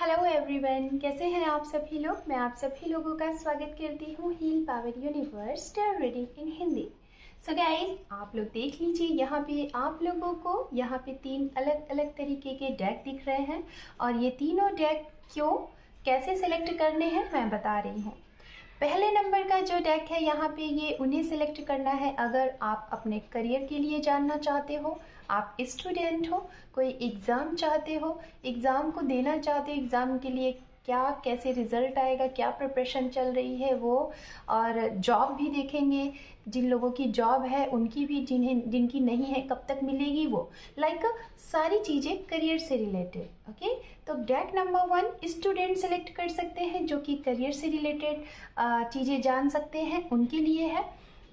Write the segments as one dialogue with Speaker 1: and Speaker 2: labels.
Speaker 1: Hello everyone, कैसे हैं आप सभी लोग। मैं आप सभी लोगों का स्वागत करती हूँ heal power universe tarot reading in Hindi. So guys, आप लोग देख लीजिए, यहाँ पे आप लोगों को यहाँ पे 3 अलग अलग तरीके के डेक दिख रहे हैं और ये तीनों डेक क्यों कैसे सेलेक्ट करने हैं मैं बता रही हूँ। पहले नंबर का जो डेक है यहाँ पे ये उन्हें सेलेक्ट करना है अगर आप अपने करियर के लिए जानना चाहते हो, आप स्टूडेंट हो, कोई एग्ज़ाम चाहते हो, एग्ज़ाम को देना चाहते हो, एग्ज़ाम के लिए क्या कैसे रिज़ल्ट आएगा, क्या प्रिपरेशन चल रही है वो, और जॉब भी देखेंगे, जिन लोगों की जॉब है उनकी भी, जिनकी नहीं है कब तक मिलेगी वो, सारी चीज़ें करियर से रिलेटेड। ओके, तो डेक नंबर 1 स्टूडेंट सेलेक्ट कर सकते हैं जो कि करियर से रिलेटेड चीज़ें जान सकते हैं, उनके लिए है।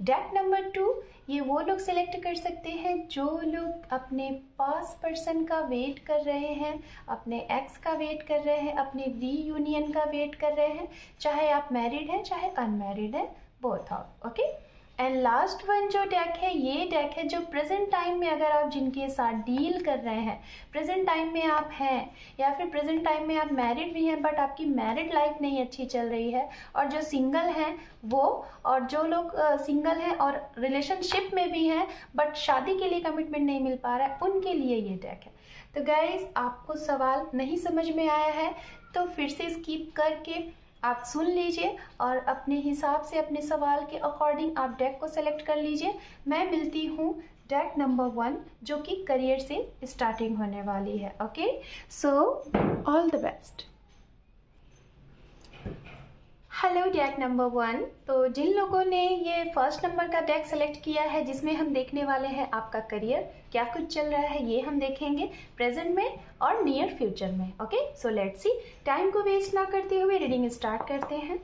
Speaker 1: डेक नंबर 2 ये वो लोग सेलेक्ट कर सकते हैं जो लोग अपने पास पर्सन का वेट कर रहे हैं, अपने एक्स का वेट कर रहे हैं, अपने रीयूनियन का वेट कर रहे हैं, चाहे आप मैरिड हैं चाहे अनमैरिड हैं, both of. Okay, and last one जो डेक है ये डेक है जो प्रेजेंट टाइम में अगर आप जिनके साथ डील कर रहे हैं, प्रेजेंट टाइम में आप हैं या फिर प्रेजेंट टाइम में आप मैरिड भी हैं बट आपकी मैरिड लाइफ नहीं अच्छी चल रही है, और जो सिंगल हैं वो, और जो लोग सिंगल हैं और रिलेशनशिप में भी हैं बट शादी के लिए कमिटमेंट नहीं मिल पा रहा है, उनके लिए ये डेक है। तो गाइज, आपको सवाल नहीं समझ में आया है तो फिर से स्किप करके आप सुन लीजिए और अपने हिसाब से अपने सवाल के अकॉर्डिंग आप डेक को सेलेक्ट कर लीजिए। मैं मिलती हूँ डेक नंबर 1 जो कि करियर से स्टार्टिंग होने वाली है। Okay, so all the best. Hello deck number 1। तो जिन लोगों ने ये फर्स्ट नंबर का डेक सेलेक्ट किया है जिसमें हम देखने वाले हैं आपका करियर क्या कुछ चल रहा है, ये हम देखेंगे प्रेजेंट में और नियर फ्यूचर में। Okay, so let's C, time को वेस्ट ना करते हुए रीडिंग स्टार्ट करते हैं।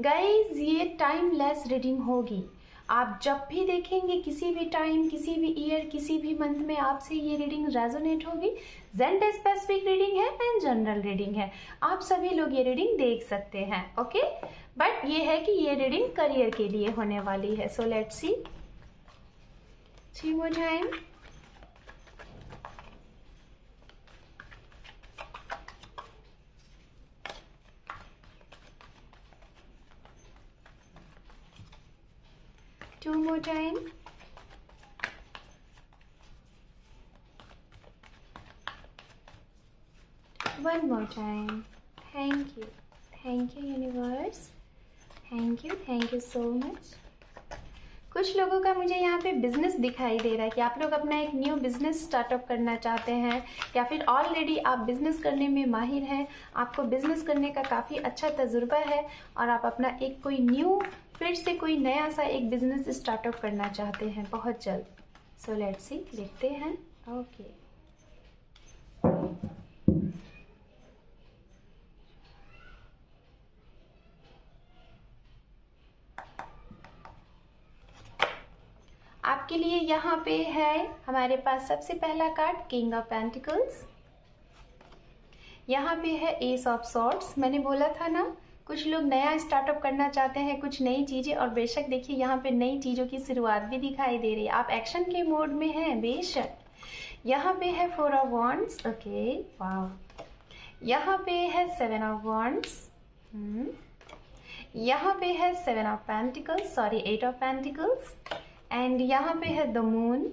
Speaker 1: गाइज, ये टाइमलेस रीडिंग होगी। आप जब भी देखेंगे किसी भी टाइम, किसी भी ईयर, किसी भी मंथ में आपसे ये रीडिंग रेजोनेट होगी। जेंडर स्पेसिफिक रीडिंग है एंड जनरल रीडिंग है, आप सभी लोग ये रीडिंग देख सकते हैं। ओके, बट ये है कि ये रीडिंग करियर के लिए होने वाली है। So let's C, 3 more time। Two more time। One more time। Thank you universe, thank you so much. कुछ लोगों का मुझे यहाँ पे बिजनेस दिखाई दे रहा है कि आप लोग अपना एक न्यू बिजनेस स्टार्टअप करना चाहते हैं या फिर ऑलरेडी आप बिजनेस करने में माहिर हैं, आपको बिजनेस करने का काफ़ी अच्छा तजुर्बा है और आप अपना एक कोई न्यू, फिर से कोई नया सा एक बिजनेस स्टार्टअप करना चाहते हैं बहुत जल्द। सो लेट्स सी, देखते हैं। ओके, आपके लिए यहाँ पे है हमारे पास सबसे पहला कार्ड किंग ऑफ पेंटिकल्स, यहाँ पे है एस ऑफ सॉर्ड्स। मैंने बोला था ना, कुछ लोग नया स्टार्टअप करना चाहते हैं, कुछ नई चीज़ें, और बेशक देखिए यहाँ पे नई चीज़ों की शुरुआत भी दिखाई दे रही है, आप एक्शन के मोड में हैं बेशक। यहाँ पे है 4 ऑफ वॉन्ड्स। ओके, वाव। यहाँ पे है 7 ऑफ वॉन्ड्स। यहाँ पे है 7 of pentacles, sorry 8 of pentacles, and यहाँ पे है द मून,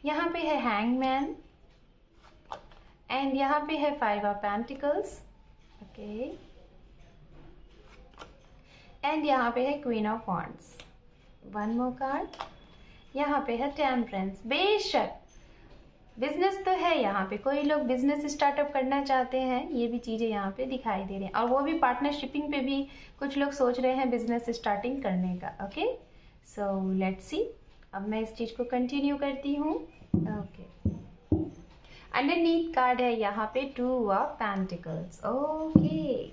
Speaker 1: यहाँ पे है हैंगमैन, एंड यहाँ पे है 5 ऑफ पेंटिकल्स। ओके, एंड यहाँ पे है queen of wands. One more card, यहाँ पे है टेम्परेंस। बेशक बिजनेस तो है, यहाँ पे कोई लोग बिजनेस स्टार्टअप करना चाहते हैं, ये भी चीज़ें यहाँ पे दिखाई दे रही हैं, और वो भी पार्टनरशिपिंग पे भी कुछ लोग सोच रहे हैं बिजनेस स्टार्टिंग करने का। ओके, सो लेट्स सी, अब मैं इस चीज़ को कंटिन्यू करती हूँ। ओके, अंडरनीथ कार्ड है यहाँ पे 2 ऑफ पेंटिकल्स। ओके,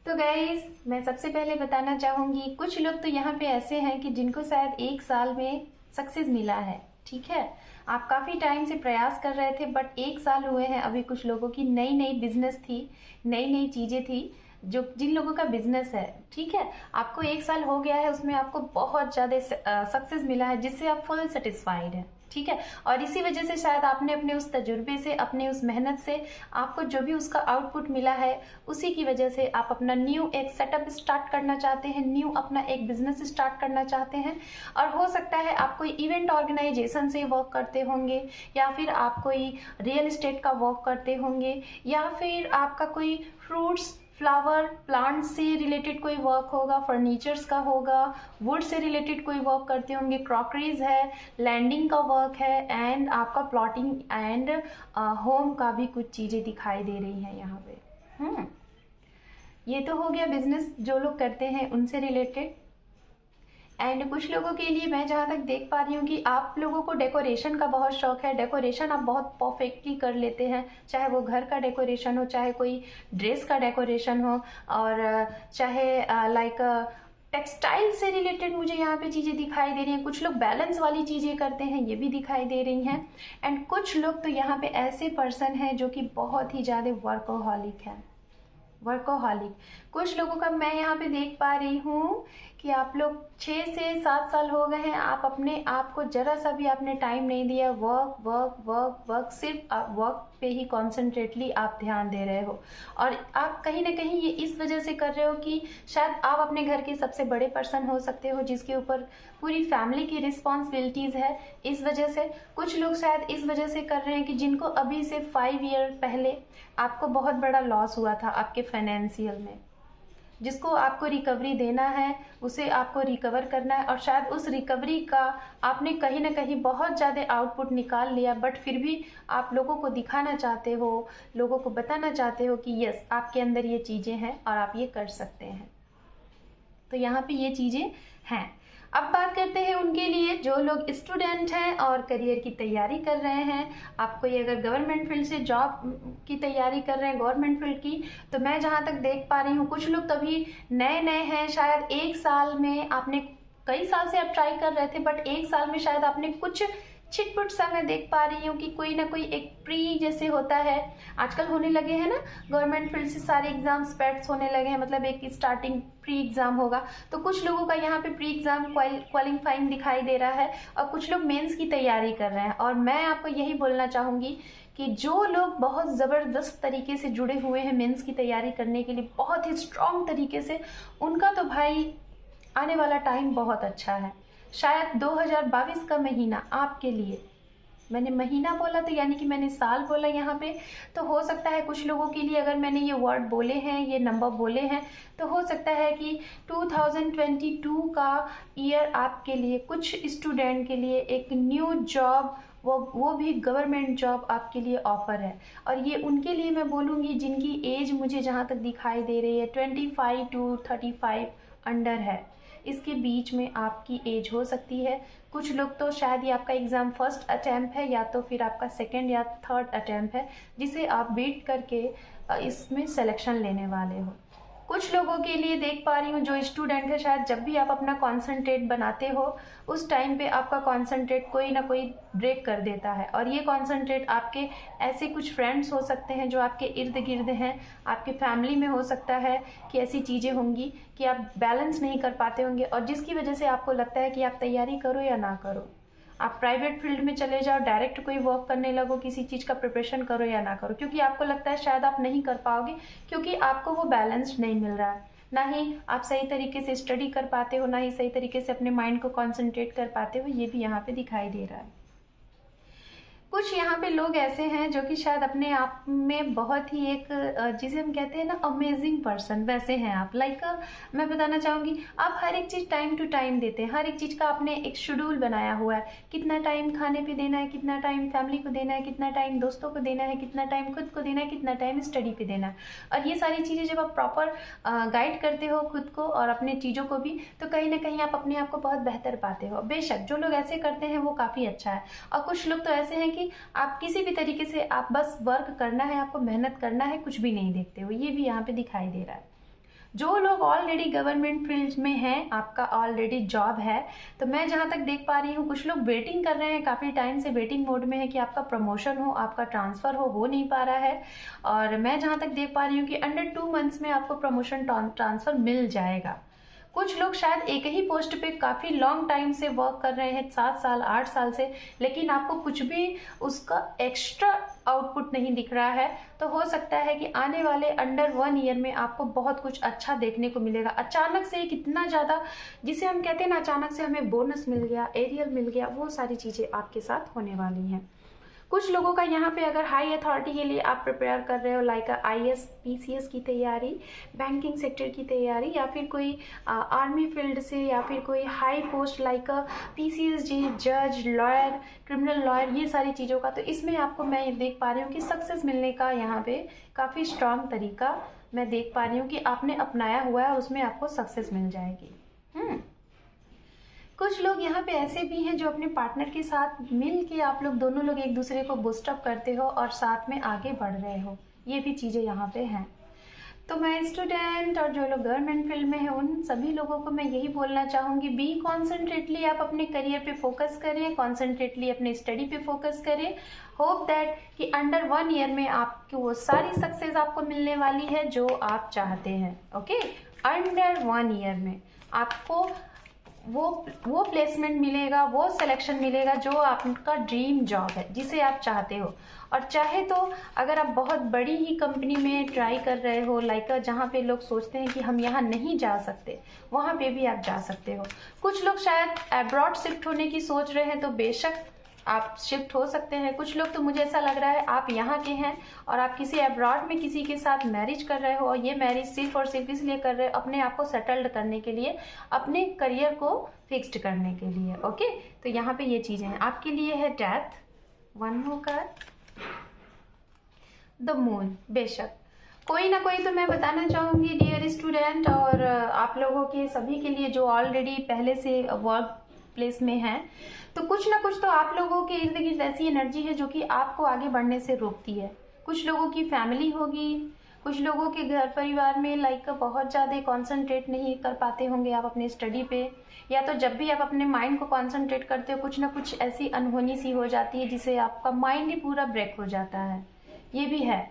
Speaker 1: तो गाइज, मैं सबसे पहले बताना चाहूँगी, कुछ लोग तो यहाँ पे ऐसे हैं कि जिनको शायद 1 साल में सक्सेस मिला है। ठीक है, आप काफ़ी टाइम से प्रयास कर रहे थे बट 1 साल हुए हैं, अभी कुछ लोगों की नई नई बिजनेस थी, नई नई चीज़ें थी, जो जिन लोगों का बिजनेस है, ठीक है, आपको 1 साल हो गया है, उसमें आपको बहुत ज़्यादा सक्सेस मिला है जिससे आप फुल सेटिस्फाइड है, ठीक है, और इसी वजह से शायद आपने अपने उस तजुर्बे से, अपने उस मेहनत से आपको जो भी उसका आउटपुट मिला है, उसी की वजह से आप अपना न्यू एक सेटअप स्टार्ट करना चाहते हैं, न्यू अपना एक बिजनेस स्टार्ट करना चाहते हैं। और हो सकता है आप कोई इवेंट ऑर्गेनाइजेशन से वर्क करते होंगे, या फिर आप कोई रियल एस्टेट का वर्क करते होंगे, या फिर आपका कोई फ्रूट्स फ्लावर प्लांट से रिलेटेड कोई वर्क होगा, फर्नीचर्स का होगा, वुड से रिलेटेड कोई वर्क करते होंगे, क्रॉकरीज है, लैंडिंग का वर्क है, एंड आपका प्लॉटिंग एंड होम का भी कुछ चीज़ें दिखाई दे रही हैं यहाँ पे। ये तो हो गया बिजनेस जो लोग करते हैं उनसे रिलेटेड। एंड कुछ लोगों के लिए मैं जहाँ तक देख पा रही हूँ कि आप लोगों को डेकोरेशन का बहुत शौक है, डेकोरेशन आप बहुत परफेक्टली कर लेते हैं, चाहे वो घर का डेकोरेशन हो, चाहे कोई ड्रेस का डेकोरेशन हो, और चाहे लाइक टेक्सटाइल से रिलेटेड मुझे यहाँ पे चीज़ें दिखाई दे रही हैं। कुछ लोग बैलेंस वाली चीज़ें करते हैं, ये भी दिखाई दे रही हैं। एंड कुछ लोग तो यहाँ पे ऐसे पर्सन हैं जो कि बहुत ही ज़्यादा वर्कोहॉलिक हैं, वर्कोहॉलिक। कुछ लोगों का मैं यहाँ पे देख पा रही हूँ कि आप लोग 6 से 7 साल हो गए हैं, आप अपने आप को जरा सा भी आपने टाइम नहीं दिया, वर्क वर्क वर्क वर्क, सिर्फ वर्क पे ही कॉन्सेंट्रेटली आप ध्यान दे रहे हो। और आप कहीं ना कहीं ये इस वजह से कर रहे हो कि शायद आप अपने घर के सबसे बड़े पर्सन हो सकते हो, जिसके ऊपर पूरी फैमिली की रिस्पॉन्सिबिलिटीज़ है। इस वजह से कुछ लोग शायद इस वजह से कर रहे हैं कि जिनको अभी से 5 ईयर पहले आपको बहुत बड़ा लॉस हुआ था आपके फाइनेंशियल में, जिसको आपको रिकवरी देना है, उसे आपको रिकवर करना है, और शायद उस रिकवरी का आपने कहीं ना कहीं बहुत ज़्यादा आउटपुट निकाल लिया, बट फिर भी आप लोगों को दिखाना चाहते हो, लोगों को बताना चाहते हो कि यस आपके अंदर ये चीज़ें हैं और आप ये कर सकते हैं। तो यहाँ पे ये चीज़ें हैं। अब बात करते हैं उनके लिए जो लोग स्टूडेंट हैं और करियर की तैयारी कर रहे हैं। आप कोई अगर गवर्नमेंट फील्ड से जॉब की तैयारी कर रहे हैं, गवर्नमेंट फील्ड की, तो मैं जहाँ तक देख पा रही हूँ कुछ लोग तभी नए नए हैं, शायद 1 साल में आपने, कई साल से आप ट्राई कर रहे थे, बट 1 साल में शायद आपने कुछ छिटपुट सा मैं देख पा रही हूँ कि कोई ना कोई एक प्री जैसे होता है, आजकल होने लगे हैं ना गवर्नमेंट फील्ड से सारे एग्जाम्स पेट्स होने लगे हैं, मतलब एक स्टार्टिंग प्री एग्जाम होगा। तो कुछ लोगों का यहाँ पे प्री एग्जाम क्वालिफाइंग दिखाई दे रहा है, और कुछ लोग मेंस की तैयारी कर रहे हैं। और मैं आपको यही बोलना चाहूँगी कि जो लोग बहुत ज़बरदस्त तरीके से जुड़े हुए हैं मेंस की तैयारी करने के लिए, बहुत ही स्ट्रॉन्ग तरीके से, उनका तो भाई आने वाला टाइम बहुत अच्छा है। शायद 2022 का महीना आपके लिए, मैंने महीना बोला तो यानी कि मैंने साल बोला यहाँ पे, तो हो सकता है कुछ लोगों के लिए अगर मैंने ये वर्ड बोले हैं, ये नंबर बोले हैं, तो हो सकता है कि 2022 का ईयर आपके लिए, कुछ स्टूडेंट के लिए एक न्यू जॉब, वो भी गवर्नमेंट जॉब आपके लिए ऑफर है। और ये उनके लिए मैं बोलूँगी जिनकी एज मुझे जहाँ तक दिखाई दे रही है 25 to 35 अंडर है, इसके बीच में आपकी एज हो सकती है। कुछ लोग तो शायद ये आपका एग्ज़ाम फर्स्ट अटैम्प्ट है, या तो फिर आपका सेकंड या थर्ड अटैम्प्ट है, जिसे आप बीट करके इसमें सिलेक्शन लेने वाले हो। कुछ लोगों के लिए देख पा रही हूँ जो स्टूडेंट है, शायद जब भी आप अपना कॉन्सेंट्रेट बनाते हो उस टाइम पे आपका कॉन्सेंट्रेट कोई ना कोई ब्रेक कर देता है। और ये कॉन्सेंट्रेट आपके ऐसे कुछ फ्रेंड्स हो सकते हैं जो आपके इर्द गिर्द हैं, आपके फैमिली में हो सकता है कि ऐसी चीज़ें होंगी कि आप बैलेंस नहीं कर पाते होंगे, और जिसकी वजह से आपको लगता है कि आप तैयारी करो या ना करो, आप प्राइवेट फील्ड में चले जाओ, डायरेक्ट कोई वर्क करने लगो, किसी चीज़ का प्रिपरेशन करो या ना करो, क्योंकि आपको लगता है शायद आप नहीं कर पाओगे, क्योंकि आपको वो बैलेंस्ड नहीं मिल रहा है। ना ही आप सही तरीके से स्टडी कर पाते हो, ना ही सही तरीके से अपने माइंड को कॉन्सेंट्रेट कर पाते हो, ये भी यहाँ पे दिखाई दे रहा है। कुछ यहाँ पे लोग ऐसे हैं जो कि शायद अपने आप में बहुत ही एक जिसे हम कहते हैं ना अमेजिंग पर्सन, वैसे हैं आप। लाइक मैं बताना चाहूँगी आप हर एक चीज़ टाइम टू टाइम देते हैं, हर एक चीज़ का आपने एक शेड्यूल बनाया हुआ है, कितना टाइम खाने पे देना है, कितना टाइम फैमिली को देना है, कितना टाइम दोस्तों को देना है, कितना टाइम खुद को देना है, कितना टाइम स्टडी पे देना है। और ये सारी चीज़ें जब आप प्रॉपर गाइड करते हो खुद को और अपने चीज़ों को भी, तो कहीं ना कहीं आप अपने आप को बहुत बेहतर पाते हो। बेशक जो लोग ऐसे करते हैं वो काफ़ी अच्छा है। और कुछ लोग तो ऐसे हैं कि आप किसी भी तरीके से, आप बस वर्क करना है, आपको मेहनत करना है, कुछ भी नहीं देखते हो, ये भी यहाँ पे दिखाई दे रहा है। जो लोग ऑलरेडी गवर्नमेंट फील्ड में हैं, आपका ऑलरेडी जॉब है, तो मैं जहाँ तक देख पा रही हूँ कुछ लोग वेटिंग कर रहे हैं, काफ़ी टाइम से वेटिंग मोड में है कि आपका प्रमोशन हो, आपका ट्रांसफ़र हो नहीं पा रहा है। और मैं जहाँ तक देख पा रही हूँ कि अंडर 2 मंथ्स में आपको प्रमोशन ट्रांसफ़र मिल जाएगा। कुछ लोग शायद एक ही पोस्ट पे काफ़ी लॉन्ग टाइम से वर्क कर रहे हैं, 7 साल 8 साल से, लेकिन आपको कुछ भी उसका एक्स्ट्रा आउटपुट नहीं दिख रहा है। तो हो सकता है कि आने वाले अंडर 1 ईयर में आपको बहुत कुछ अच्छा देखने को मिलेगा। अचानक से कितना ज़्यादा, जिसे हम कहते हैं ना, अचानक से हमें बोनस मिल गया, एरियल मिल गया, वो सारी चीज़ें आपके साथ होने वाली हैं। कुछ लोगों का यहाँ पे अगर हाई अथॉरिटी के लिए आप प्रिपेयर कर रहे हो, लाइक IAS PCS की तैयारी, बैंकिंग सेक्टर की तैयारी, या फिर कोई आर्मी फील्ड से, या फिर कोई हाई पोस्ट लाइक PCS जज, लॉयर, क्रिमिनल लॉयर, ये सारी चीज़ों का, तो इसमें आपको मैं ये देख पा रही हूँ कि सक्सेस मिलने का यहाँ पे काफ़ी स्ट्रांग तरीका मैं देख पा रही हूँ कि आपने अपनाया हुआ है, उसमें आपको सक्सेस मिल जाएगी। कुछ लोग यहाँ पे ऐसे भी हैं जो अपने पार्टनर के साथ मिल के आप लोग दोनों लोग एक दूसरे को बूस्ट अप करते हो और साथ में आगे बढ़ रहे हो, ये भी चीज़ें यहाँ पे हैं। तो मैं स्टूडेंट और जो लोग गवर्नमेंट फील्ड में हैं उन सभी लोगों को मैं यही बोलना चाहूँगी, बी कॉन्सेंट्रेटली, आप अपने करियर पे फोकस करें, कॉन्सेंट्रेटली अपने स्टडी पे फोकस करें। होप दैट कि अंडर 1 ईयर में आपकी वो सारी सक्सेस आपको मिलने वाली है जो आप चाहते हैं। ओके, अंडर 1 ईयर में आपको वो प्लेसमेंट मिलेगा, वो सिलेक्शन मिलेगा जो आपका ड्रीम जॉब है, जिसे आप चाहते हो। और चाहे तो अगर आप बहुत बड़ी ही कंपनी में ट्राई कर रहे हो, लाइक जहाँ पे लोग सोचते हैं कि हम यहाँ नहीं जा सकते, वहाँ पे भी आप जा सकते हो। कुछ लोग शायद अब्रॉड शिफ्ट होने की सोच रहे हैं, तो बेशक आप शिफ्ट हो सकते हैं। कुछ लोग तो मुझे ऐसा लग रहा है आप यहाँ के हैं और आप किसी अब्रॉड में किसी के साथ मैरिज कर रहे हो, और ये मैरिज सिर्फ और सिर्फ इसलिए कर रहे हो अपने आप को सेटल्ड करने के लिए, अपने करियर को फिक्स्ड करने के लिए। ओके, तो यहाँ पे ये चीज़ें हैं। आपके लिए है डेथ, 1 होकर द मून। बेशक कोई ना कोई तो मैं बताना चाहूँगी डियर स्टूडेंट, और आप लोगों के सभी के लिए जो ऑलरेडी पहले से वर्क प्लेस में है, तो कुछ ना कुछ तो आप लोगों के इर्द गिर्द ऐसी एनर्जी है जो कि आपको आगे बढ़ने से रोकती है। कुछ लोगों की फैमिली होगी, कुछ लोगों के घर परिवार में लाइक बहुत ज़्यादा कॉन्सेंट्रेट नहीं कर पाते होंगे आप अपने स्टडी पे, या तो जब भी आप अपने माइंड को कॉन्सेंट्रेट करते हो कुछ ना कुछ ऐसी अनहोनी सी हो जाती है जिससे आपका माइंड ही पूरा ब्रेक हो जाता है। ये भी है।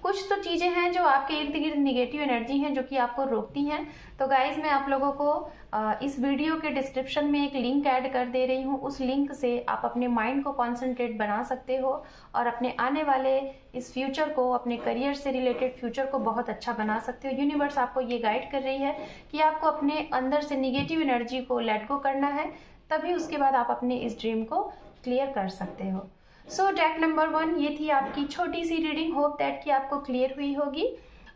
Speaker 1: कुछ तो चीज़ें हैं जो आपके इर्द गिर्द निगेटिव एनर्जी हैं जो कि आपको रोकती हैं। तो गाइज मैं आप लोगों को इस वीडियो के डिस्क्रिप्शन में एक लिंक ऐड कर दे रही हूँ। उस लिंक से आप अपने माइंड को कॉन्सेंट्रेट बना सकते हो और अपने आने वाले इस फ्यूचर को, अपने करियर से रिलेटेड फ्यूचर को बहुत अच्छा बना सकते हो। यूनिवर्स आपको ये गाइड कर रही है कि आपको अपने अंदर से निगेटिव एनर्जी को लेट गो करना है, तभी उसके बाद आप अपने इस ड्रीम को क्लियर कर सकते हो। सो डेक नंबर 1 ये थी आपकी छोटी सी रीडिंग। होप दैट कि आपको क्लियर हुई होगी।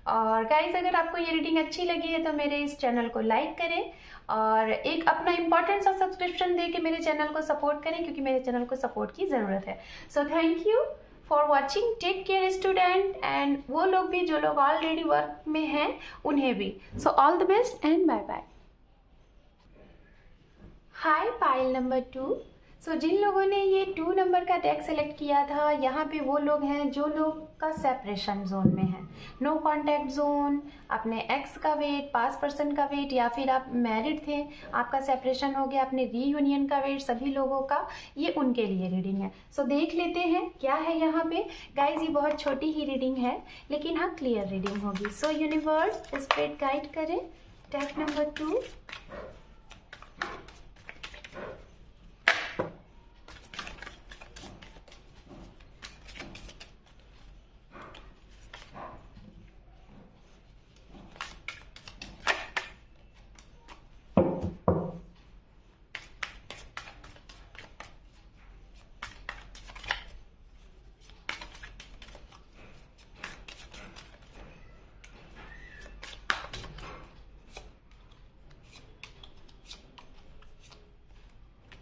Speaker 1: और गाइज अगर आपको ये रीडिंग अच्छी लगी है तो मेरे इस चैनल को लाइक करें और एक अपना इंपॉर्टेंट सा सब्सक्रिप्शन दे के मेरे चैनल को सपोर्ट करें, क्योंकि मेरे चैनल को सपोर्ट की ज़रूरत है। So thank you for watching. Take care student, and वो लोग भी जो लोग ऑलरेडी वर्क में हैं उन्हें भी। So all the best and bye bye. Hi pile number 2। जिन लोगों ने ये 2 नंबर का डेक सेलेक्ट किया था, यहाँ पे वो लोग हैं जो लोग का सेपरेशन जोन में है, नो कांटेक्ट जोन, अपने एक्स का वेट, पास पर्सन का वेट, या फिर आप मैरिड थे आपका सेपरेशन हो गया, अपने रीयूनियन का वेट, सभी लोगों का ये उनके लिए रीडिंग है। देख लेते हैं क्या है यहाँ पे। गाइज ये बहुत छोटी ही रीडिंग है लेकिन हाँ क्लियर रीडिंग होगी। यूनिवर्स स्पिरिट गाइड करें deck number 2।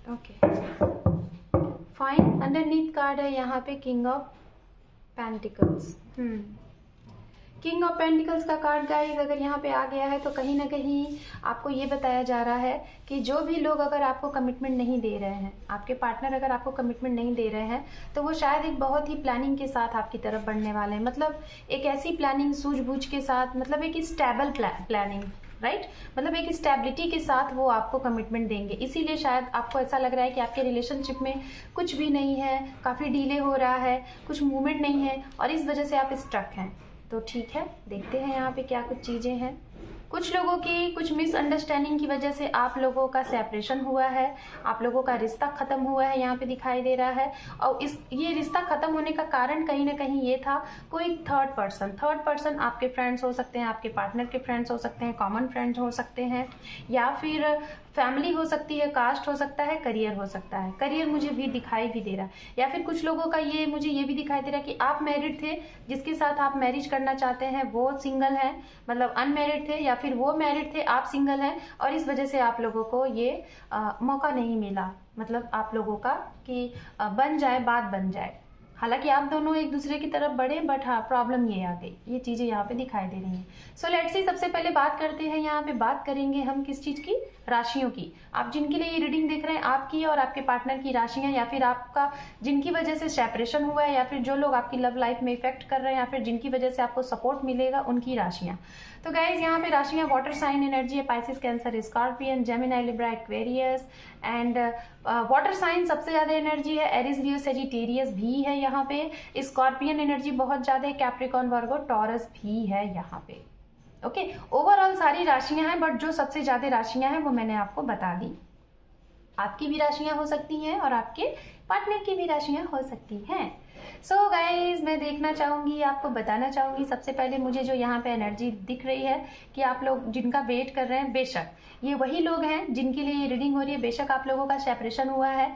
Speaker 1: Okay fine. Underneath card है यहाँ पे king of pentacles. King of pentacles का कार्ड गाइस अगर यहाँ पे आ गया है तो कहीं ना कहीं आपको ये बताया जा रहा है कि जो भी लोग अगर आपको कमिटमेंट नहीं दे रहे हैं, आपके पार्टनर अगर आपको कमिटमेंट नहीं दे रहे हैं, तो वो शायद एक बहुत ही प्लानिंग के साथ आपकी तरफ बढ़ने वाले हैं। मतलब एक ऐसी प्लानिंग सूझबूझ के साथ, मतलब एक स्टेबल प्लानिंग, राइट, मतलब एक स्टेबिलिटी के साथ वो आपको कमिटमेंट देंगे। इसीलिए शायद आपको ऐसा लग रहा है कि आपके रिलेशनशिप में कुछ भी नहीं है, काफ़ी डिले हो रहा है, कुछ मूवमेंट नहीं है और इस वजह से आप स्ट्रक हैं। तो ठीक है, देखते हैं यहाँ पे क्या कुछ चीज़ें हैं। कुछ लोगों की कुछ मिसअंडरस्टैंडिंग की वजह से आप लोगों का सेपरेशन हुआ है, आप लोगों का रिश्ता खत्म हुआ है, यहाँ पे दिखाई दे रहा है। और ये रिश्ता खत्म होने का कारण कहीं ना कहीं ये था, कोई थर्ड पर्सन आपके फ्रेंड्स हो सकते हैं, आपके पार्टनर के फ्रेंड्स हो सकते हैं, कॉमन फ्रेंड्स हो सकते हैं, या फिर फैमिली हो सकती है, कास्ट हो सकता है, करियर हो सकता है। करियर मुझे भी दिखाई भी दे रहा है, या फिर कुछ लोगों का मुझे ये भी दिखाई दे रहा है कि आप मैरिड थे, जिसके साथ आप मैरिज करना चाहते हैं वो सिंगल है, मतलब अनमैरिड थे, या फिर वो मैरिड थे, आप सिंगल हैं और इस वजह से आप लोगों को ये मौका नहीं मिला, मतलब आप लोगों का कि बन जाए, बात बन जाए। हालांकि आप दोनों एक दूसरे की तरफ बढ़े, बट हाँ प्रॉब्लम ये आ गई, ये चीज़ें यहाँ पे दिखाई दे रही हैं। सो लेट्स सी, सबसे पहले बात करते हैं, यहाँ पे बात करेंगे हम किस चीज़ की, राशियों की। आप जिनके लिए ये रीडिंग देख रहे हैं, आपकी और आपके पार्टनर की राशियाँ, या फिर आपका जिनकी वजह से सेपरेशन हुआ है, या फिर जो लोग आपकी लव लाइफ में इफेक्ट कर रहे हैं, या फिर जिनकी वजह से आपको सपोर्ट मिलेगा, उनकी राशियाँ। तो गाइज यहाँ पे राशियाँ वाटर साइन एनर्जी है, Pisces, Cancer, Scorpion, Gemini, Libra, Aquarius and water sign सबसे ज्यादा एनर्जी है, एरिस, लियो, सेजिटेरियस भी है यहाँ पे, स्कॉर्पियन एनर्जी बहुत ज्यादा है, कैप्रिकॉर्न, वर्गो, टॉरस भी है यहाँ पे। ओके, ओवरऑल सारी राशियां हैं, बट जो सबसे ज्यादा राशियां हैं वो मैंने आपको बता दी। आपकी भी राशियां हो सकती हैं और आपके पार्टनर की भी राशियां हो सकती हैं। सो गाइज, मैं देखना चाहूंगी, आपको बताना चाहूंगी, सबसे पहले मुझे जो यहाँ पे एनर्जी दिख रही है कि आप लोग जिनका वेट कर रहे हैं, बेशक ये वही लोग हैं जिनके लिए ये रीडिंग हो रही है। बेशक आप लोगों का सेपरेशन हुआ है,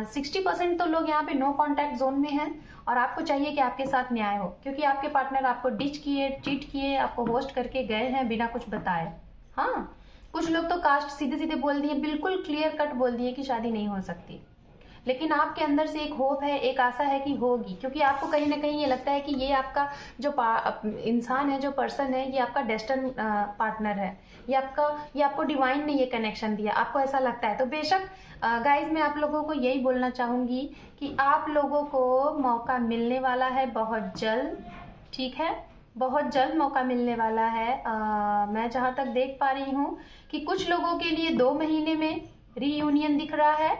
Speaker 1: 60% तो लोग यहाँ पे नो कॉन्टैक्ट जोन में हैं और आपको चाहिए कि आपके साथ न्याय हो, क्योंकि आपके पार्टनर आपको डिच किए, चीट किए, आपको होस्ट करके गए हैं बिना कुछ बताए। हाँ, कुछ लोग तो कास्ट सीधे सीधे बोल दिए, बिल्कुल क्लियर कट बोल दिए कि शादी नहीं हो सकती, लेकिन आपके अंदर से एक होप है, एक आशा है कि होगी, क्योंकि आपको कहीं ना कहीं ये लगता है कि ये आपका जो इंसान है, जो पर्सन है, ये आपका डेस्टिन पार्टनर है, ये आपको डिवाइन ने ये कनेक्शन दिया, आपको ऐसा लगता है। तो बेशक गाइज, मैं आप लोगों को यही बोलना चाहूंगी कि आप लोगों को मौका मिलने वाला है बहुत जल्द, ठीक है, बहुत जल्द मौका मिलने वाला है। मैं जहाँ तक देख पा रही हूँ कि कुछ लोगों के लिए 2 महीने में रीयूनियन दिख रहा है,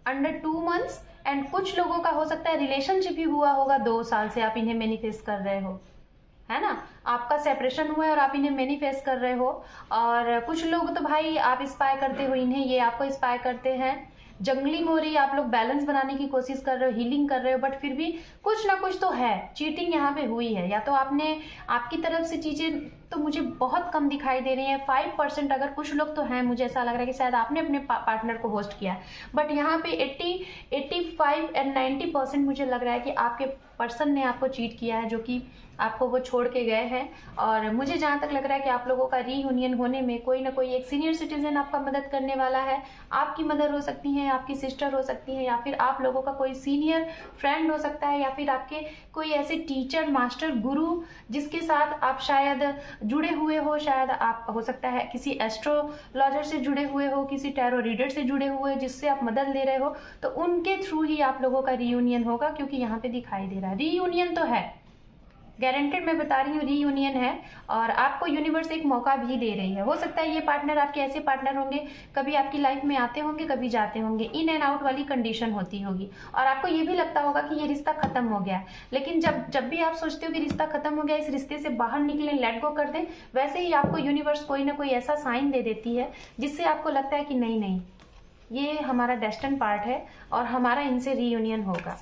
Speaker 1: अंडर 2 मंथ्स, एंड कुछ लोगों का हो सकता है रिलेशनशिप ही हुआ होगा 2 साल से, आप इन्हें मैनिफेस्ट कर रहे हो, है ना, आपका सेपरेशन हुआ है और आप इन्हें मैनिफेस्ट कर रहे हो। और कुछ लोग तो भाई आप इंस्पायर करते हो इन्हें, ये आपको इंस्पायर करते हैं, जंगलिंग हो रही है, आप लोग बैलेंस बनाने की कोशिश कर रहे हो, हीलिंग कर रहे हो, बट फिर भी कुछ ना कुछ तो है, चीटिंग यहाँ पे हुई है, या तो आपने आपकी तरफ से चीजें तो मुझे बहुत कम दिखाई दे रही है। 5% अगर कुछ लोग तो हैं, मुझे ऐसा लग रहा है कि शायद आपने अपने पार्टनर को होस्ट किया, बट यहाँ पे 85 एंड 90% मुझे लग रहा है कि आपके पर्सन ने आपको चीट किया है, जो कि आपको वो छोड़ के गए हैं। और मुझे जहाँ तक लग रहा है कि आप लोगों का रीयूनियन होने में कोई ना कोई एक सीनियर सिटीजन आपका मदद करने वाला है, आपकी मदर हो सकती है, आपकी सिस्टर हो सकती है, या फिर आप लोगों का कोई सीनियर फ्रेंड हो सकता है, या फिर आपके कोई ऐसे टीचर, मास्टर, गुरु जिसके साथ आप शायद जुड़े हुए हो, शायद आप हो सकता है किसी एस्ट्रोलॉजर से जुड़े हुए हो, किसी टैरो रीडर से जुड़े हुए जिससे आप मदद ले रहे हो, तो उनके थ्रू ही आप लोगों का रीयूनियन होगा, क्योंकि यहाँ पे दिखाई दे रहा है रीयूनियन तो है, गारंटेड मैं बता रही हूँ रीयूनियन है। और आपको यूनिवर्स एक मौका भी दे रही है। हो सकता है ये पार्टनर आपके ऐसे पार्टनर होंगे, कभी आपकी लाइफ में आते होंगे, कभी जाते होंगे, इन एंड आउट वाली कंडीशन होती होगी, और आपको ये भी लगता होगा कि ये रिश्ता खत्म हो गया। लेकिन जब भी आप सोचते हो कि रिश्ता खत्म हो गया, इस रिश्ते से बाहर निकले, लेट गो कर दें, वैसे ही आपको यूनिवर्स कोई ना कोई ऐसा साइन दे देती है जिससे आपको लगता है कि नहीं नहीं, ये हमारा डेस्टिन पार्ट है और हमारा इनसे रीयूनियन होगा।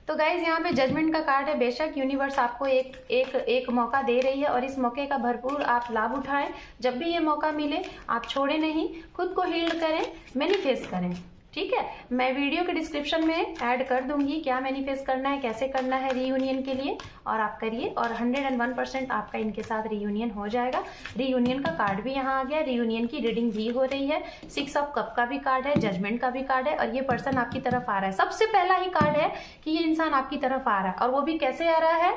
Speaker 1: तो गाइज यहाँ पे जजमेंट का कार्ड है। बेशक यूनिवर्स आपको एक मौका दे रही है और इस मौके का भरपूर आप लाभ उठाएं। जब भी ये मौका मिले आप छोड़े नहीं, खुद को हील करें, मैनिफेस्ट करें, ठीक है। मैं वीडियो के डिस्क्रिप्शन में ऐड कर दूंगी क्या मैनिफेस्ट करना है, कैसे करना है रीयूनियन के लिए, और आप करिए और 101% आपका इनके साथ रीयूनियन हो जाएगा। रीयूनियन का कार्ड भी यहाँ आ गया, रीयूनियन की रीडिंग भी हो रही है, 6 ऑफ कप का भी कार्ड है, जजमेंट का भी कार्ड है, और ये पर्सन आपकी तरफ आ रहा है। सबसे पहला ही कार्ड है कि ये इंसान आपकी तरफ आ रहा है, और वो भी कैसे आ रहा है,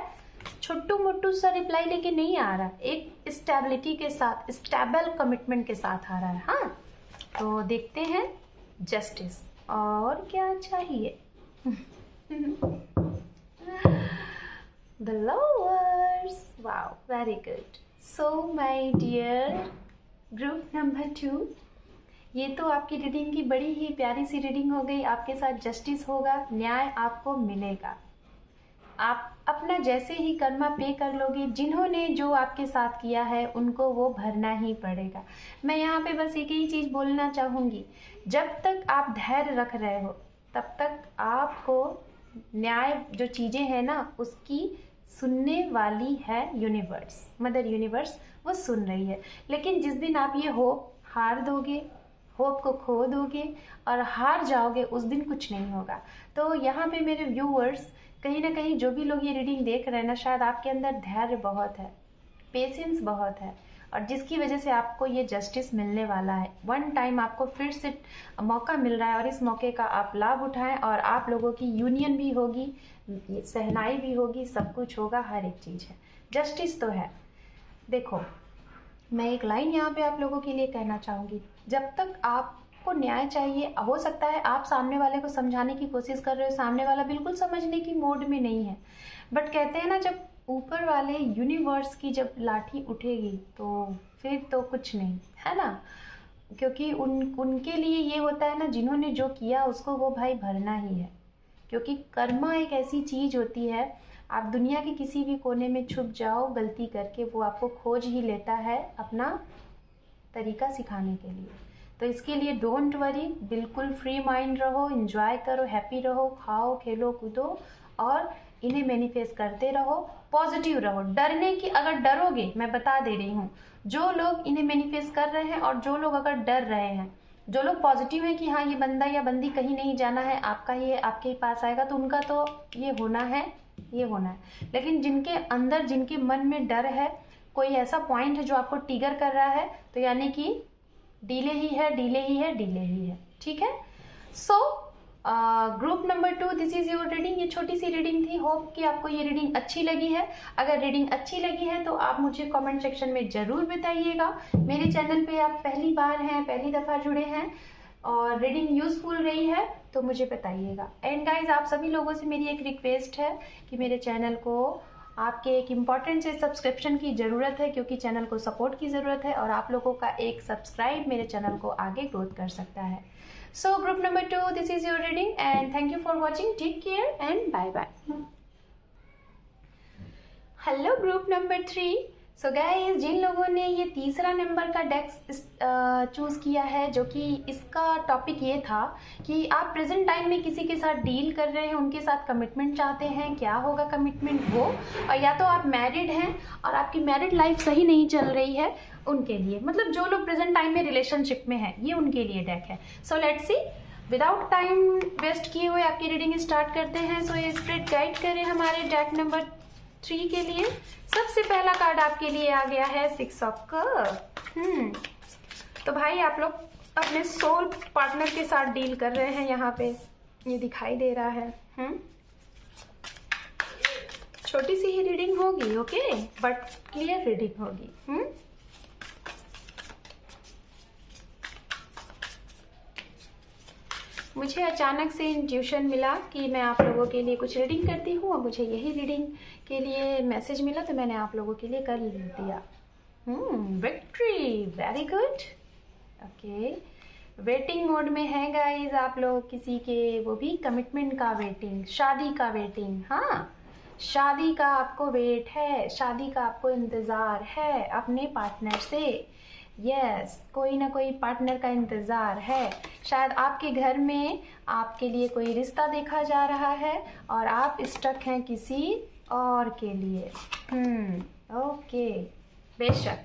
Speaker 1: छोटू मोटू सा रिप्लाई लेके नहीं आ रहा, एक स्टेबिलिटी के साथ, स्टेबल कमिटमेंट के साथ आ रहा है। हाँ, तो देखते हैं जस्टिस और क्या चाहिए। The lovers, wow, very good. So my dear group number 2, ये तो आपकी रीडिंग की बड़ी ही प्यारी सी रीडिंग हो गई। आपके साथ जस्टिस होगा, न्याय आपको मिलेगा। आप अपना जैसे ही कर्मा पे कर लोगे, जिन्होंने जो आपके साथ किया है उनको वो भरना ही पड़ेगा। मैं यहाँ पे बस एक ही चीज़ बोलना चाहूँगी, जब तक आप धैर्य रख रहे हो तब तक आपको न्याय जो चीज़ें हैं ना उसकी सुनने वाली है यूनिवर्स, मदर यूनिवर्स वो सुन रही है। लेकिन जिस दिन आप ये होप हार दोगे, होप को खो दोगे और हार जाओगे, उस दिन कुछ नहीं होगा। तो यहाँ पे मेरे व्यूअर्स, कहीं ना कहीं जो भी लोग ये रीडिंग देख रहे हैं ना, शायद आपके अंदर धैर्य बहुत है, पेशेंस बहुत है, और जिसकी वजह से आपको ये जस्टिस मिलने वाला है। वन टाइम आपको फिर से मौका मिल रहा है और इस मौके का आप लाभ उठाएं, और आप लोगों की यूनियन भी होगी, सहनाई भी होगी, सब कुछ होगा, हर एक चीज़ है। जस्टिस तो है। देखो, मैं एक लाइन यहाँ पे आप लोगों के लिए कहना चाहूँगी, जब तक आपको न्याय चाहिए, हो सकता है आप सामने वाले को समझाने की कोशिश कर रहे हो, सामने वाला बिल्कुल समझने की मोड में नहीं है, बट कहते हैं ना, जब ऊपर वाले यूनिवर्स की जब लाठी उठेगी तो फिर तो कुछ नहीं है ना, क्योंकि उनके लिए ये होता है ना, जिन्होंने जो किया उसको वो भाई भरना ही है। क्योंकि कर्मा एक ऐसी चीज़ होती है, आप दुनिया के किसी भी कोने में छुप जाओ गलती करके, वो आपको खोज ही लेता है अपना तरीका सिखाने के लिए। तो इसके लिए डोंट वरी, बिल्कुल फ्री माइंड रहो, एंजॉय करो, हैप्पी रहो, खाओ खेलो कूदो और इन्हें मैनिफेस्ट करते रहो, पॉजिटिव रहो। डरने की, अगर डरोगे, मैं बता दे रही हूँ, जो लोग इन्हें मैनिफेस्ट कर रहे हैं और जो लोग अगर डर रहे हैं, जो लोग पॉजिटिव हैं कि हाँ ये बंदा या बंदी कहीं नहीं जाना है, आपका ही है, आपके ही पास आएगा, तो उनका तो ये होना है, ये होना है। लेकिन जिनके अंदर, जिनके मन में डर है, कोई ऐसा पॉइंट है जो आपको ट्रिगर कर रहा है, तो यानी कि डिले ही है, डिले ही है, डिले ही है। ठीक है। So group number 2, this is your reading. ये छोटी सी रीडिंग थी, होप कि आपको ये रीडिंग अच्छी लगी है। अगर रीडिंग अच्छी लगी है तो आप मुझे कमेंट सेक्शन में ज़रूर बताइएगा। मेरे चैनल पे आप पहली बार हैं, पहली दफ़ा जुड़े हैं और रीडिंग यूजफुल रही है तो मुझे बताइएगा। एंड गाइज, आप सभी लोगों से मेरी एक रिक्वेस्ट है कि मेरे चैनल को आपके एक इम्पॉर्टेंट से सब्सक्रिप्शन की ज़रूरत है, क्योंकि चैनल को सपोर्ट की ज़रूरत है और आप लोगों का एक सब्सक्राइब मेरे चैनल को आगे ग्रोथ कर सकता है। So group number 2, this is your reading and thank you for watching. Take care and bye bye. Hello group number 3. So guys, जिन लोगों ने ये तीसरा नंबर का डेक्स चूज़ किया है, जो कि इसका टॉपिक ये था कि आप प्रेजेंट टाइम में किसी के साथ डील कर रहे हैं, उनके साथ कमिटमेंट चाहते हैं, क्या होगा कमिटमेंट वो, और या तो आप मैरिड हैं और आपकी मैरिड लाइफ सही नहीं चल रही है, उनके लिए, मतलब जो लोग प्रेजेंट टाइम में रिलेशनशिप में हैं, ये उनके लिए डेक है। So let's see, without time waste किए हुए आपकी रीडिंग स्टार्ट करते हैं। सो ये स्प्रेड गाइड करें हमारे डेक नंबर 3 के लिए। सबसे पहला कार्ड आपके लिए आ गया है 6 ऑफ कप। तो भाई आप लोग अपने सोल पार्टनर के साथ डील कर रहे हैं, यहाँ पे ये दिखाई दे रहा है। छोटी सी ही रीडिंग होगी, ओके, बट क्लियर रीडिंग होगी। मुझे अचानक से इंट्यूशन मिला कि मैं आप लोगों के लिए कुछ रीडिंग करती हूँ, और मुझे यही रीडिंग के लिए मैसेज मिला, तो मैंने आप लोगों के लिए कर दिया। Victory, very good. Okay, waiting mode में है गाइज आप लोग किसी के, वो भी कमिटमेंट का वेटिंग, शादी का वेटिंग। हाँ, शादी का आपको वेट है, शादी का आपको इंतज़ार है अपने पार्टनर से। यस, कोई ना कोई पार्टनर का इंतज़ार है। शायद आपके घर में आपके लिए कोई रिश्ता देखा जा रहा है और आप स्टक हैं किसी और के लिए। ओके, बेशक।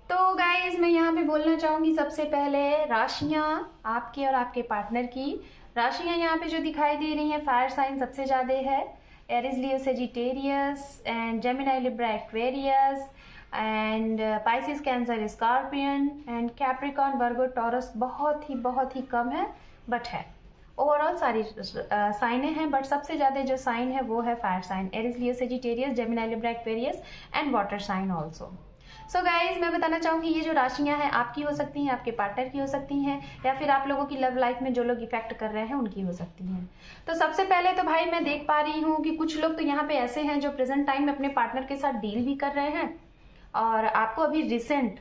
Speaker 1: तो गाइज, मैं यहाँ पे बोलना चाहूँगी सबसे पहले राशियाँ आपके और आपके पार्टनर की। राशियाँ यहाँ पे जो दिखाई दे रही हैं, फायर साइन सबसे ज़्यादा है, Aries, Leo, Sagittarius and Gemini, Libra, Aquarius and Pisces, Cancer, Scorpion and Capricorn, Virgo, Taurus बहुत ही कम है, बट है। ओवरऑल सारी साइनें हैं, बट सबसे ज़्यादा जो साइन है वो है fire sign, Aries, Leo, Sagittarius, Gemini, Libra, Aquarius and water sign also. So guys, मैं बताना चाहूँगी ये जो राशियाँ हैं आपकी हो सकती हैं, आपके पार्टनर की हो सकती हैं, या फिर आप लोगों की लव लाइफ में जो लोग इफेक्ट कर रहे हैं उनकी हो सकती हैं। तो सबसे पहले तो भाई मैं देख पा रही हूँ कि कुछ लोग तो यहाँ पे ऐसे हैं जो प्रेजेंट टाइम में अपने पार्टनर के साथ डील भी कर रहे हैं, और आपको अभी रिसेंट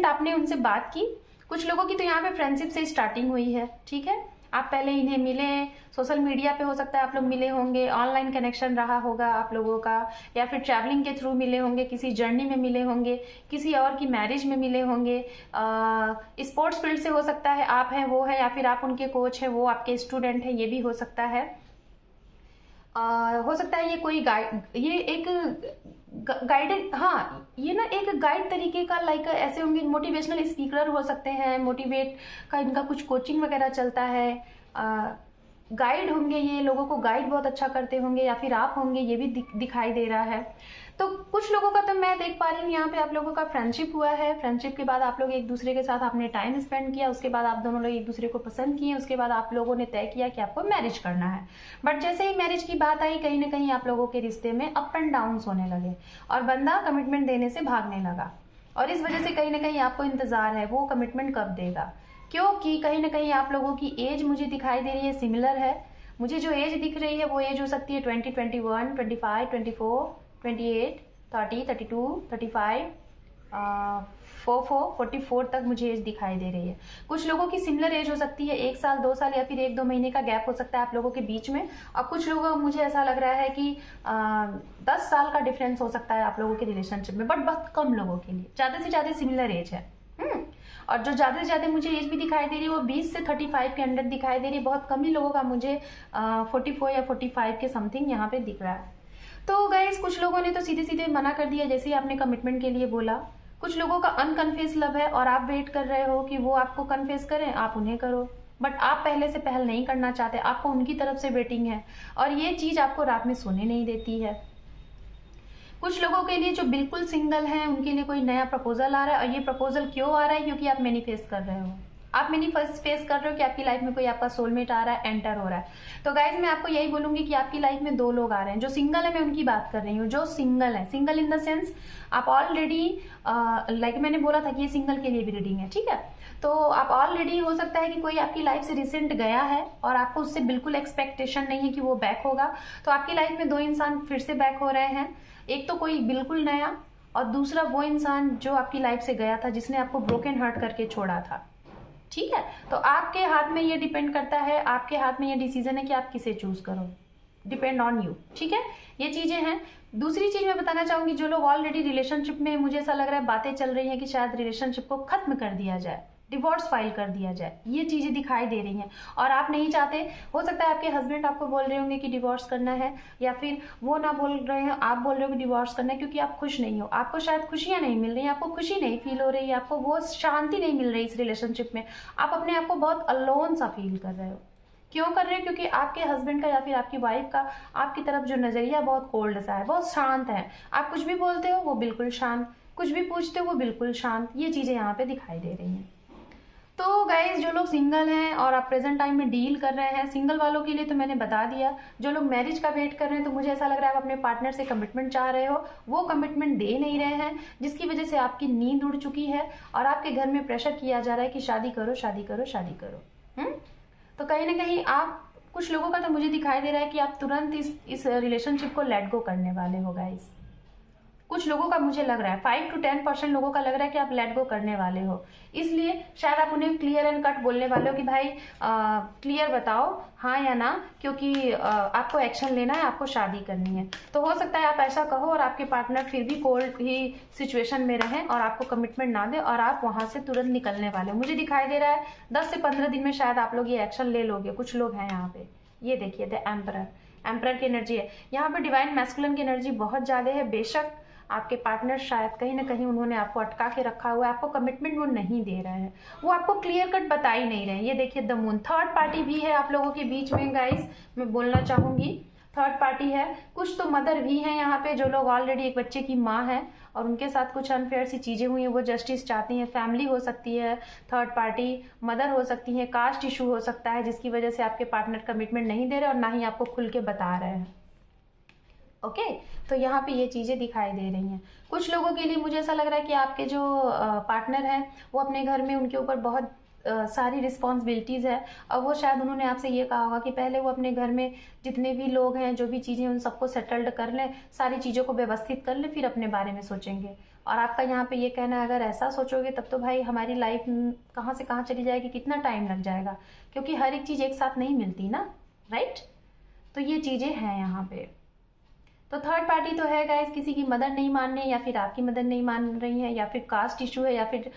Speaker 1: आपने उनसे बात की। कुछ लोगों की तो यहाँ पे फ्रेंडशिप से स्टार्टिंग हुई है, ठीक है। आप पहले इन्हें मिले, सोशल मीडिया पे हो सकता है आप लोग मिले होंगे, ऑनलाइन कनेक्शन रहा होगा आप लोगों का, या फिर ट्रैवलिंग के थ्रू मिले होंगे, किसी जर्नी में मिले होंगे, किसी और की मैरिज में मिले होंगे, स्पोर्ट्स फील्ड से हो सकता है, आप हैं वो है, या फिर आप उनके कोच हैं, वो आपके स्टूडेंट हैं, ये भी हो सकता है। हो सकता है ये कोई ये एक गाइडेड, हाँ ये ना एक गाइड तरीके का, लाइक ऐसे होंगे, मोटिवेशनल स्पीकर हो सकते हैं, मोटिवेट का इनका कुछ कोचिंग वगैरह चलता है, गाइड होंगे, ये लोगों को गाइड बहुत अच्छा करते होंगे, या फिर आप होंगे, ये भी दिखाई दे रहा है। तो कुछ लोगों का तो मैं देख पा रही हूँ यहाँ पे आप लोगों का फ्रेंडशिप हुआ है, फ्रेंडशिप के बाद आप लोग एक दूसरे के साथ आपने टाइम स्पेंड किया, उसके बाद आप दोनों लोग एक दूसरे को पसंद किए, उसके बाद आप लोगों ने तय किया कि आपको मैरिज करना है। बट जैसे ही मैरिज की बात आई, कहीं ना कहीं आप लोगों के रिश्ते में अप एंड डाउन होने लगे, और बंदा कमिटमेंट देने से भागने लगा, और इस वजह से कहीं ना कहीं आपको इंतजार है वो कमिटमेंट कब देगा, क्योंकि कहीं ना कहीं आप लोगों की एज मुझे दिखाई दे रही है सिमिलर है। मुझे जो एज दिख रही है वो एज हो सकती है 20, 21, 25, 24, 28, 30, 32, 35, 44 तक मुझे एज दिखाई दे रही है। कुछ लोगों की सिमिलर एज हो सकती है, 1 साल 2 साल या फिर 1-2 महीने का गैप हो सकता है आप लोगों के बीच में, और कुछ लोगों मुझे ऐसा लग रहा है कि 10 साल का डिफरेंस हो सकता है आप लोगों के रिलेशनशिप में, बट बहुत कम लोगों के लिए, ज़्यादा से ज़्यादा सिमिलर एज है। और जो ज़्यादा से ज़्यादा मुझे एज भी दिखाई दे रही है वो 20 से 35 के अंदर दिखाई दे रही है, बहुत कम ही लोगों का मुझे 44 या 45 के समथिंग यहाँ पे दिख रहा है। तो गाइस, कुछ लोगों ने तो सीधे सीधे मना कर दिया जैसे ही आपने कमिटमेंट के लिए बोला। कुछ लोगों का अनकन्फेस लव है और आप वेट कर रहे हो कि वो आपको कन्फेस करें, आप उन्हें करो, बट आप पहले से पहल नहीं करना चाहते, आपको उनकी तरफ से वेटिंग है, और ये चीज़ आपको रात में सोने नहीं देती है। कुछ लोगों के लिए जो बिल्कुल सिंगल हैं उनके लिए कोई नया प्रपोजल आ रहा है, और ये प्रपोजल क्यों आ रहा है, क्योंकि आप मैनिफेस्ट कर रहे हो, आप मैनिफेस्ट कर रहे हो कि आपकी लाइफ में कोई आपका सोलमेट आ रहा है, एंटर हो रहा है। तो गाइज, मैं आपको यही बोलूंगी कि आपकी लाइफ में 2 लोग आ रहे हैं। जो सिंगल है मैं उनकी बात कर रही हूँ, जो सिंगल है, सिंगल इन द सेंस आप ऑलरेडी, लाइक मैंने बोला था कि ये सिंगल के लिए भी रीडिंग है, ठीक है। तो आप ऑलरेडी, हो सकता है कि कोई आपकी लाइफ से रिसेंट गया है और आपको उससे बिल्कुल एक्सपेक्टेशन नहीं है कि वो बैक होगा, तो आपकी लाइफ में 2 इंसान फिर से बैक हो रहे हैं। एक तो कोई बिल्कुल नया, और दूसरा वो इंसान जो आपकी लाइफ से गया था, जिसने आपको ब्रोकन हार्ट करके छोड़ा था, ठीक है। तो आपके हाथ में ये डिपेंड करता है, आपके हाथ में ये डिसीजन है कि आप किसे चूज करो, डिपेंड ऑन यू, ठीक है। ये चीजें हैं। दूसरी चीज मैं बताना चाहूंगी, जो लोग ऑलरेडी रिलेशनशिप में, मुझे ऐसा लग रहा है बातें चल रही हैं कि शायद रिलेशनशिप को खत्म कर दिया जाए, डिवोर्स फाइल कर दिया जाए, ये चीजें दिखाई दे रही हैं, और आप नहीं चाहते। हो सकता है आपके हस्बैंड आपको बोल रहे होंगे कि डिवोर्स करना है, या फिर वो ना बोल रहे हैं, आप बोल रहे हो कि डिवोर्स करना है, क्योंकि आप खुश नहीं हो, आपको शायद खुशियां नहीं मिल रही हैं, आपको खुशी नहीं फील हो रही है, आपको वो शांति नहीं मिल रही इस रिलेशनशिप में, आप अपने आप को बहुत अलोन सा फील कर रहे हो। क्यों कर रहे हो? क्योंकि आपके हस्बैंड का या फिर आपकी वाइफ का आपकी तरफ जो नजरिया बहुत कोल्ड सा है, बहुत शांत है। आप कुछ भी बोलते हो वो बिल्कुल शांत, कुछ भी पूछते हो वो बिल्कुल शांत, ये चीजें यहाँ पे दिखाई दे रही हैं। तो गाइज, जो लोग सिंगल हैं और आप प्रेजेंट टाइम में डील कर रहे हैं, सिंगल वालों के लिए तो मैंने बता दिया। जो लोग मैरिज का वेट कर रहे हैं, तो मुझे ऐसा लग रहा है आप अपने पार्टनर से कमिटमेंट चाह रहे हो, वो कमिटमेंट दे नहीं रहे हैं, जिसकी वजह से आपकी नींद उड़ चुकी है और आपके घर में प्रेशर किया जा रहा है कि शादी करो, शादी करो, शादी करो। तो कहीं ना कहीं आप, कुछ लोगों का तो मुझे दिखाई दे रहा है कि आप तुरंत इस रिलेशनशिप को लेट गो करने वाले हो गाइस। कुछ लोगों का मुझे लग रहा है, 5 to 10% लोगों का लग रहा है कि आप लेट गो करने वाले हो, इसलिए शायद आप उन्हें क्लियर एंड कट बोलने वाले हो कि भाई क्लियर बताओ हाँ या ना, क्योंकि आपको एक्शन लेना है, आपको शादी करनी है। तो हो सकता है आप ऐसा कहो और आपके पार्टनर फिर भी कोल्ड ही सिचुएशन में रहें और आपको कमिटमेंट ना दे, और आप वहां से तुरंत निकलने वाले हो। मुझे दिखाई दे रहा है 10 से 15 दिन में शायद आप लोग ये एक्शन ले लोगे। कुछ लोग हैं यहाँ पे, ये देखिए द एम्परर की एनर्जी है यहाँ पे, डिवाइन मैस्कुलिन की एनर्जी बहुत ज्यादा है। बेशक आपके पार्टनर शायद कहीं ना कहीं उन्होंने आपको अटका के रखा हुआ है, आपको कमिटमेंट वो नहीं दे रहे हैं, वो आपको क्लियर कट बता ही नहीं रहे हैं। ये देखिए द मून, थर्ड पार्टी भी है आप लोगों के बीच में गाइस, मैं बोलना चाहूंगी।
Speaker 2: थर्ड पार्टी है, कुछ तो मदर भी हैं यहाँ पे जो लोग ऑलरेडी एक बच्चे की माँ है और उनके साथ कुछ अनफेयर सी चीज़ें हुई हैं, वो जस्टिस चाहती हैं। फैमिली हो सकती है, थर्ड पार्टी मदर हो सकती है, कास्ट इशू हो सकता है जिसकी वजह से आपके पार्टनर कमिटमेंट नहीं दे रहे और ना ही आपको खुल के बता रहे हैं। ओके तो यहाँ पे ये चीज़ें दिखाई दे रही हैं। कुछ लोगों के लिए मुझे ऐसा लग रहा है कि आपके जो पार्टनर हैं वो अपने घर में उनके ऊपर बहुत सारी रिस्पॉन्सिबिलिटीज़ है और वो शायद उन्होंने आपसे ये कहा होगा कि पहले वो अपने घर में जितने भी लोग हैं, जो भी चीज़ें उन सबको सेटल्ड कर लें, सारी चीज़ों को व्यवस्थित कर लें, फिर अपने बारे में सोचेंगे। और आपका यहाँ पे ये कहना है अगर ऐसा सोचोगे तब तो भाई हमारी लाइफ कहाँ से कहाँ चली जाएगी, कितना टाइम लग जाएगा, क्योंकि हर एक चीज़ एक साथ नहीं मिलती ना, राइट। तो ये चीज़ें हैं यहाँ पे। तो थर्ड पार्टी तो है गाइस, किसी की मदद नहीं मान रही, या फिर आपकी मदद नहीं मान रही है, या फिर कास्ट इशू है, या फिर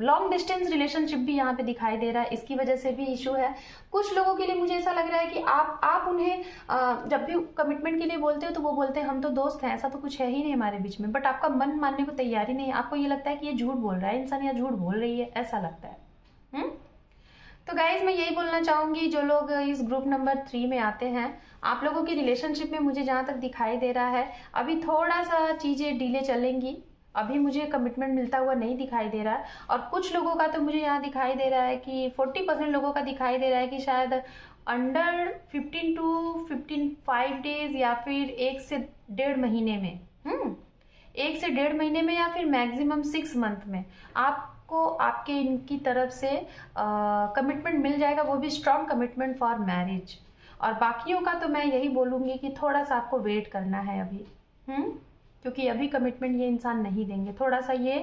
Speaker 2: लॉन्ग डिस्टेंस रिलेशनशिप भी यहाँ पे दिखाई दे रहा है, इसकी वजह से भी इशू है। कुछ लोगों के लिए मुझे ऐसा लग रहा है कि आप उन्हें जब भी कमिटमेंट के लिए बोलते हो तो वो बोलते हैं हम तो दोस्त हैं, ऐसा तो कुछ है ही नहीं हमारे बीच में, बट आपका मन मानने को तैयार ही नहीं है। आपको ये लगता है कि ये झूठ बोल रहा है इंसान, या झूठ बोल रही है, ऐसा लगता है। तो गाइज मैं यही बोलना चाहूँगी, जो लोग इस ग्रुप नंबर 3 में आते हैं, आप लोगों की रिलेशनशिप में मुझे जहाँ तक दिखाई दे रहा है अभी थोड़ा सा चीज़ें डिले चलेंगी, अभी मुझे कमिटमेंट मिलता हुआ नहीं दिखाई दे रहा है। और कुछ लोगों का तो मुझे यहाँ दिखाई दे रहा है कि 40% लोगों का दिखाई दे रहा है कि शायद अंडर 15 to 15 डेज या फिर 1 से 1.5 महीने में, 1 से 1.5 महीने में, या फिर मैक्सिमम 6 मंथ में आपको आपके इनकी तरफ से कमिटमेंट मिल जाएगा, वो भी स्ट्रॉन्ग कमिटमेंट फॉर मैरिज। और बाकियों का तो मैं यही बोलूँगी कि थोड़ा सा आपको वेट करना है अभी, क्योंकि अभी कमिटमेंट ये इंसान नहीं देंगे, थोड़ा सा ये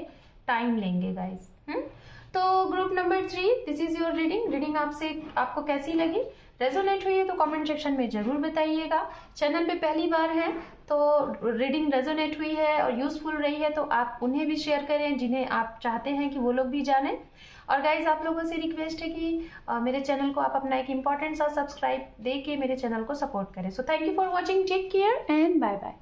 Speaker 2: टाइम लेंगे गाइस। तो group number 3, this is your reading आपको कैसी लगी? रेजोनेट हुई है तो कमेंट सेक्शन में जरूर बताइएगा। चैनल पे पहली बार है तो रीडिंग रेजोनेट हुई है और यूजफुल रही है तो आप उन्हें भी शेयर करें जिन्हें आप चाहते हैं कि वो लोग भी जानें। और गाइज आप लोगों से रिक्वेस्ट है कि मेरे चैनल को आप अपना एक इम्पॉर्टेंट सा सब्सक्राइब दे के मेरे चैनल को सपोर्ट करें। So thank you for watching, take care and bye bye.